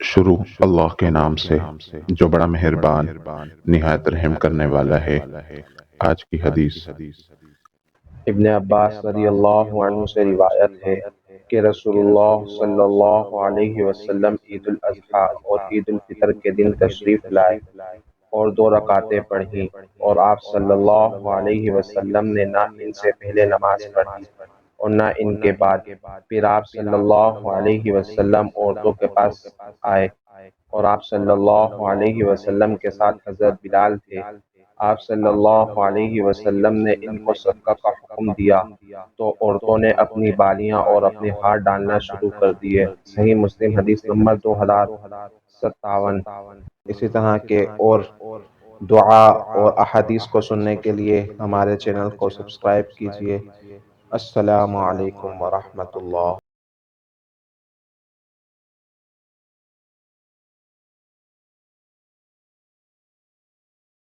شروع اللہ کے نام سے جو بڑا مہربان نہایت رحم کرنے والا ہے۔ آج کی حدیث۔ ابن عباس رضی اللہ عنہ سے روایت ہے کہ رسول اللہ صلی اللہ علیہ وسلم عید الاضحیٰ اور عید الفطر کے دن تشریف لائے اور 2 رکعتیں پڑھیں، اور آپ صلی اللہ علیہ وسلم نے نہ ان سے پہلے نماز پڑھی اور نہ ان کے بعد۔ پھر آپ صلی اللہ علیہ وسلم عورتوں کے پاس آئے اور آپ صلی اللہ علیہ وسلم کے ساتھ حضرت بلال تھے۔ آپ صلی اللہ علیہ وسلم نے ان کو صدقہ کا حکم دیا تو عورتوں نے اپنی بالیاں اور اپنے ہاتھ ڈالنا شروع کر دیے۔ صحیح مسلم حدیث نمبر 2057۔ اسی طرح کے اور دعا اور احادیث کو سننے کے لیے ہمارے چینل کو سبسکرائب کیجیے۔ السلام علیکم ورحمۃ اللہ۔